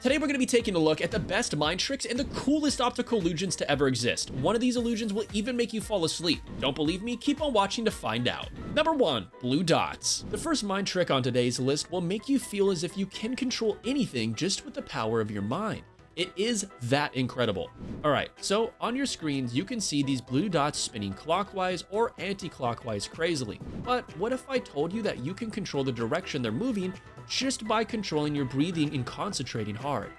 Today we're going to be taking a look at the best mind tricks and the coolest optical illusions to ever exist. One of these illusions will even make you fall asleep. Don't believe me? Keep on watching to find out. Number 1. Blue dots. The first mind trick on today's list will make you feel as if you can control anything just with the power of your mind. It is that incredible. Alright, so on your screens you can see these blue dots spinning clockwise or anti-clockwise crazily. But what if I told you that you can control the direction they're moving just by controlling your breathing and concentrating hard?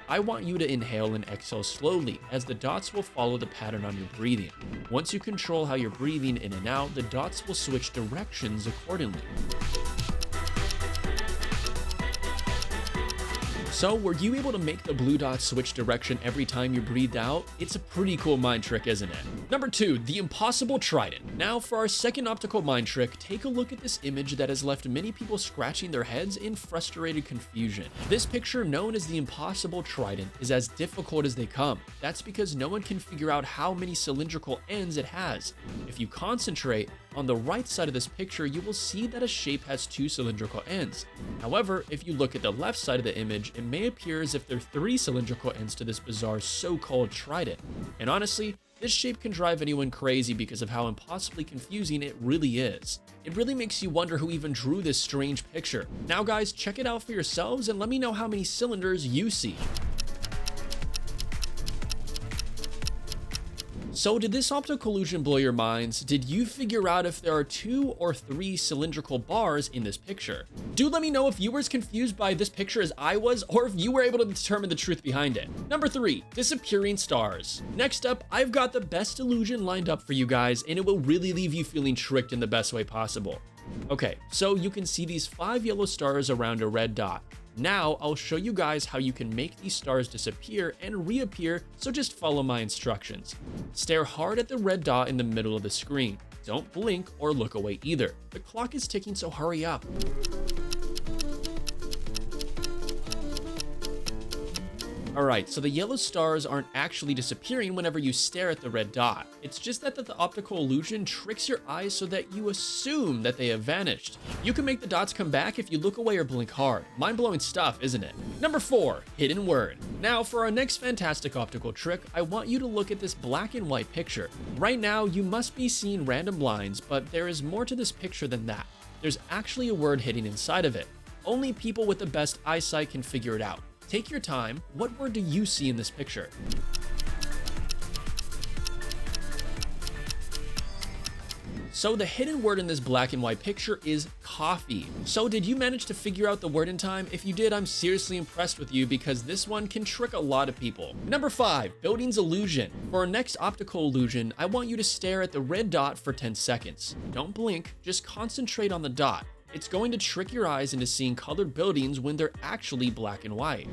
I want you to inhale and exhale slowly, as the dots will follow the pattern on your breathing. Once you control how you're breathing in and out, the dots will switch directions accordingly. So, were you able to make the blue dots switch direction every time you breathed out? It's a pretty cool mind trick, isn't it? Number 2, the impossible trident. Now for our second optical mind trick, take a look at this image that has left many people scratching their heads in frustrated confusion. This picture, known as the impossible trident, is as difficult as they come. That's because no one can figure out how many cylindrical ends it has. If you concentrate, on the right side of this picture, you will see that a shape has 2 cylindrical ends. However, if you look at the left side of the image, it may appear as if there are 3 cylindrical ends to this bizarre so-called trident. And honestly, this shape can drive anyone crazy because of how impossibly confusing it really is. It really makes you wonder who even drew this strange picture. Now guys, check it out for yourselves and let me know how many cylinders you see. So did this optical illusion blow your minds? Did you figure out if there are 2 or 3 cylindrical bars in this picture? Do let me know if you were as confused by this picture as I was, or if you were able to determine the truth behind it. Number 3, disappearing stars. Next up, I've got the best illusion lined up for you guys, and it will really leave you feeling tricked in the best way possible. Okay, so you can see these 5 yellow stars around a red dot. Now, I'll show you guys how you can make these stars disappear and reappear, so just follow my instructions. Stare hard at the red dot in the middle of the screen. Don't blink or look away either. The clock is ticking, so hurry up. Alright, so the yellow stars aren't actually disappearing whenever you stare at the red dot. It's just that the optical illusion tricks your eyes so that you assume that they have vanished. You can make the dots come back if you look away or blink hard. Mind-blowing stuff, isn't it? Number 4, hidden word. Now for our next fantastic optical trick, I want you to look at this black and white picture. Right now, you must be seeing random lines, but there is more to this picture than that. There's actually a word hidden inside of it. Only people with the best eyesight can figure it out. Take your time. What word do you see in this picture? So the hidden word in this black and white picture is coffee. So did you manage to figure out the word in time? If you did, I'm seriously impressed with you because this one can trick a lot of people. Number 5, building's illusion. For our next optical illusion, I want you to stare at the red dot for 10 seconds. Don't blink, just concentrate on the dot. It's going to trick your eyes into seeing colored buildings when they're actually black and white.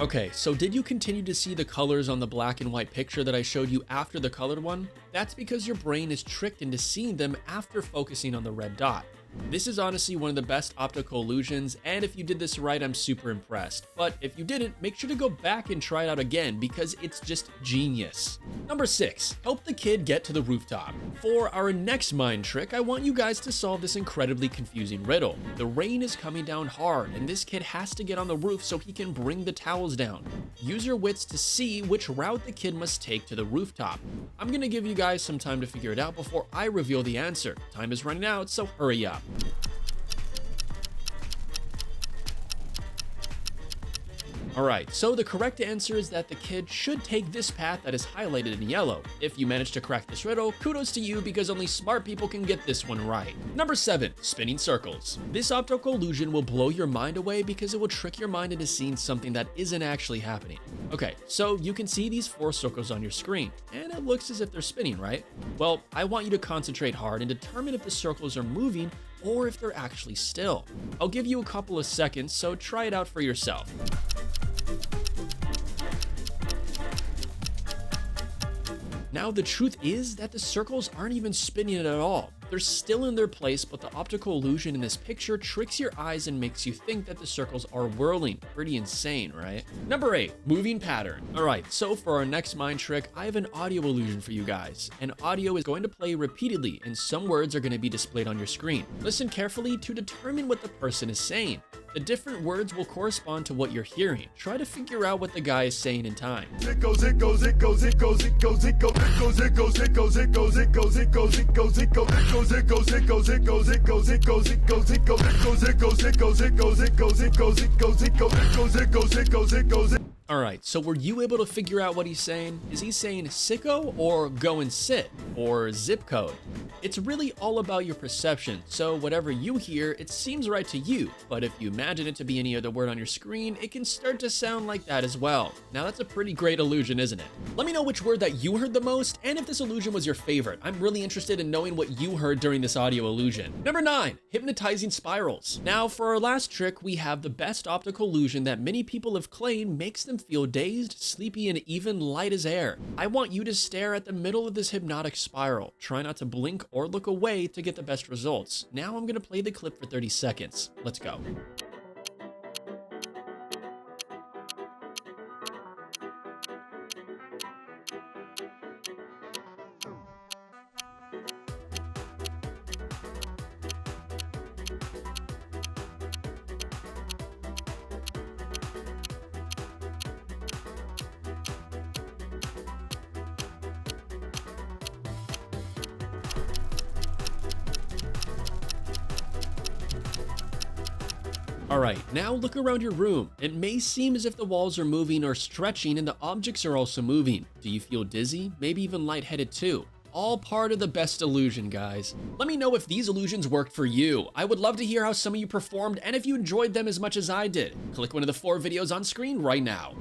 Okay, so did you continue to see the colors on the black and white picture that I showed you after the colored one? That's because your brain is tricked into seeing them after focusing on the red dot. This is honestly one of the best optical illusions, and if you did this right, I'm super impressed. But if you didn't, make sure to go back and try it out again because it's just genius. Number 6, help the kid get to the rooftop. For our next mind trick, I want you guys to solve this incredibly confusing riddle. The rain is coming down hard, and this kid has to get on the roof so he can bring the towels down. Use your wits to see which route the kid must take to the rooftop. I'm gonna give you guys some time to figure it out before I reveal the answer. Time is running out, so hurry up. Alright, so the correct answer is that the kid should take this path that is highlighted in yellow. If you managed to crack this riddle, kudos to you because only smart people can get this one right. Number 7, spinning circles. This optical illusion will blow your mind away because it will trick your mind into seeing something that isn't actually happening. Okay, so you can see these 4 circles on your screen, and it looks as if they're spinning, right? Well, I want you to concentrate hard and determine if the circles are moving or if they're actually still. I'll give you a couple of seconds, so try it out for yourself. Now, the truth is that the circles aren't even spinning at all. They're still in their place, but the optical illusion in this picture tricks your eyes and makes you think that the circles are whirling. Pretty insane, right? Number 8, moving pattern. All right, so for our next mind trick, I have an audio illusion for you guys. And audio is going to play repeatedly, and some words are going to be displayed on your screen. Listen carefully to determine what the person is saying. The different words will correspond to what you're hearing. Try to figure out what the guy is saying in time. Alright, so were you able to figure out what he's saying? Is he saying sicko or go and sit or zip code? It's really all about your perception, so whatever you hear, it seems right to you, but if you imagine it to be any other word on your screen, it can start to sound like that as well. Now that's a pretty great illusion, isn't it? Let me know which word that you heard the most, and if this illusion was your favorite. I'm really interested in knowing what you heard during this audio illusion. Number 9, hypnotizing spirals. Now for our last trick, we have the best optical illusion that many people have claimed makes them feel dazed, sleepy, and even light as air. I want you to stare at the middle of this hypnotic spiral. Try not to blink or look away to get the best results. Now I'm gonna play the clip for 30 seconds. Let's go. Alright, now look around your room. It may seem as if the walls are moving or stretching and the objects are also moving. Do you feel dizzy? Maybe even lightheaded too? All part of the best illusion, guys. Let me know if these illusions worked for you. I would love to hear how some of you performed and if you enjoyed them as much as I did. Click one of the 4 videos on screen right now.